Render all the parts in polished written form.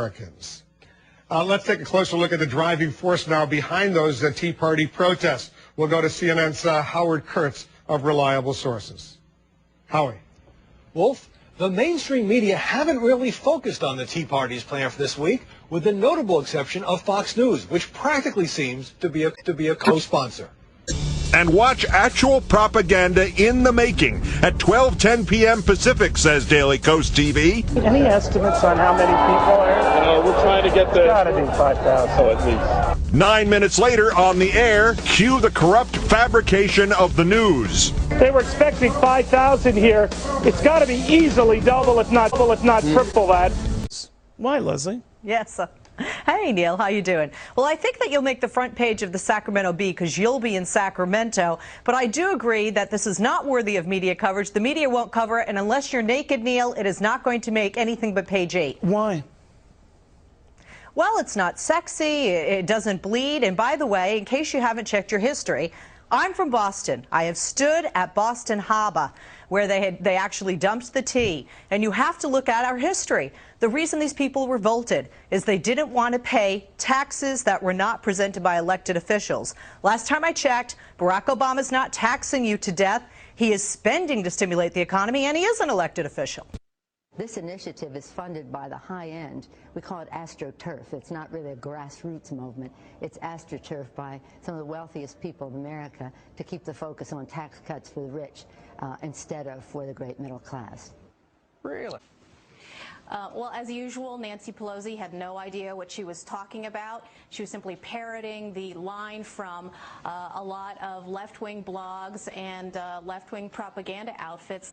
Americans. Let's take a closer look at the driving force now behind those Tea Party protests. We'll go to CNN's Howard Kurtz of Reliable Sources. Howie. Wolf, the mainstream media haven't really focused on the Tea Party's plan for this week, with the notable exception of Fox News, which practically seems to be a co-sponsor. And watch actual propaganda in the making at 12:10 p.m. Pacific, says Daily Kos TV. Any estimates on how many people are? We're trying to get the... Gotta be 5,000. Oh, at least. 9 minutes later, on the air, cue the corrupt fabrication of the news. They were expecting 5,000 here. It's got to be easily double, if not triple that. Why, Leslie? Yes. Hey, Neil, how you doing? Well, I think that you'll make the front page of the Sacramento Bee because you'll be in Sacramento. But I do agree that this is not worthy of media coverage. The media won't cover it, and unless you're naked, Neil, it is not going to make anything but page 8. Why? Well, it's not sexy, it doesn't bleed, and by the way, in case you haven't checked your history, I'm from Boston. I have stood at Boston Harbor, where they actually dumped the tea. And you have to look at our history. The reason these people revolted is they didn't want to pay taxes that were not presented by elected officials. Last time I checked, Barack Obama's not taxing you to death. He is spending to stimulate the economy, and he is an elected official. This initiative is funded by the high end. We call it AstroTurf. It's not really a grassroots movement. It's AstroTurf by some of the wealthiest people of America to keep the focus on tax cuts for the rich instead of for the great middle class. Really? Well, as usual, Nancy Pelosi had no idea what she was talking about. She was simply parroting the line from a lot of left-wing blogs and left-wing propaganda outfits.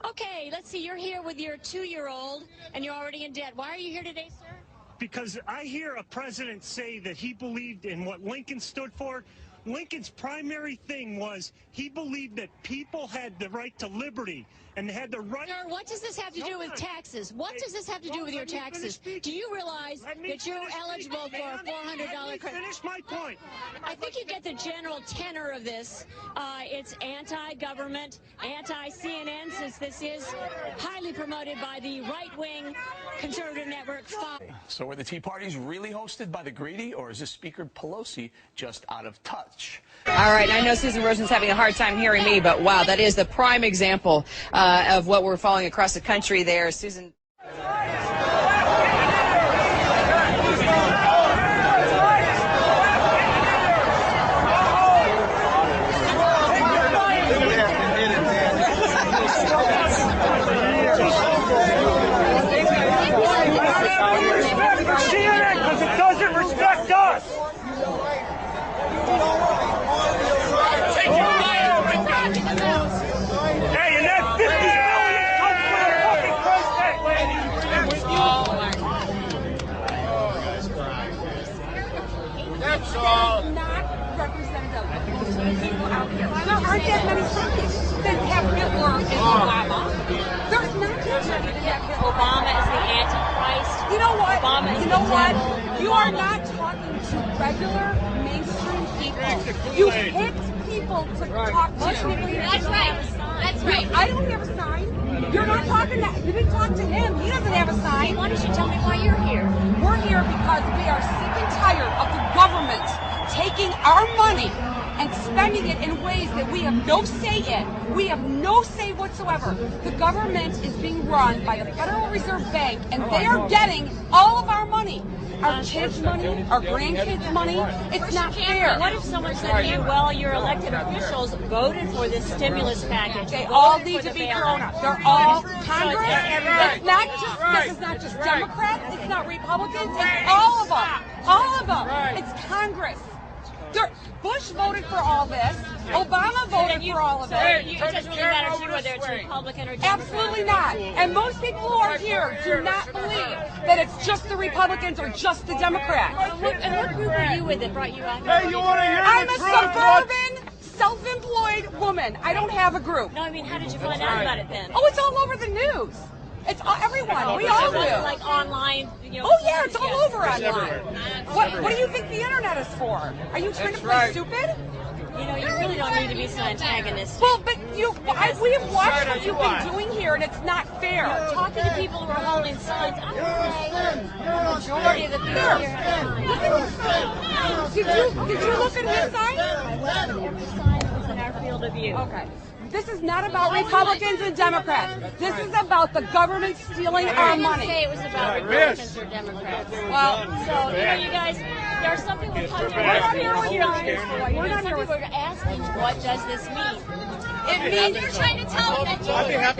Okay, let's see, you're here with your 2-year-old and you're already in debt. Why are you here today, sir? Because I hear a president say that he believed in what Lincoln stood for. Lincoln's primary thing was he believed that people had the right to liberty and they had the right... Sir, what does this have to do with taxes? What does this have to do with your taxes? Do you realize that you're eligible for a $400 credit? Finish my point. I think you get the general tenor of this. It's anti-government, anti-CNN, since this is highly promoted by the right-wing conservative network Fox. So were the Tea Parties really hosted by the greedy, or is this Speaker Pelosi just out of touch? All right, I know Susan Rosen's having a hard time hearing me, but wow, that is the prime example of what we're following across the country there. Susan. CNN, because it doesn't respect us. Hey, and that 50 million comes from a fucking price tag, lady. That's all. Not representative of the people out here. There aren't that many Sundays that have Hitler and Obama. There's not that many that have Hitler. Obama is the Antichrist. You know what? Obama is you know what? You are not talking to regular mainstream people. You picked people to talk to. That's right. That's right. I don't have a sign. You're not talking to. You didn't talk to him. He doesn't have a sign. Why don't you tell me why you're here? We're here because we are sick and tired of the government taking our money and spending it in ways that we have no say in. We have no say whatsoever. The government is being run by the Federal Reserve Bank, and they are getting all of our money. Our kids' money, our grandkids' money. It's not fair. What if someone said to you, well, your elected officials voted for this stimulus package? They all need to be thrown out. They're all Congress. It's not just, this is not just Democrats. It's not Republicans. It's all of them. All of them. It's Congress. Bush voted for all this. Obama voted for all of it. It doesn't really matter to you whether it's Republican or Democrat. Absolutely not. And most people who are here do not believe that it's just the Republicans or just the Democrats. And what group are you with that brought you out here? Hey, you want to hear I'm a suburban, self-employed woman. I don't have a group. No, I mean, how did you find out about it then? Oh, it's all over the news. It's everyone. We all do. Like online, Oh yeah, it's all over online. What do you think the internet is for? Are you trying to play stupid? You know, you really don't need to be so antagonistic. Well, but we have watched what you've been doing here, and it's not fair. Talking to people who are holding signs. majority of the people here have. Did you look at his sign? I looked at every sign that was in our field of view. Okay. This is not about Republicans and Democrats. This is about the government stealing our money. I didn't say it was about Republicans or Democrats. Well, so, you guys, there's some people coming here. We're not here with you. We're not here with you. We're asking, what does this mean? It means you're trying to tell them that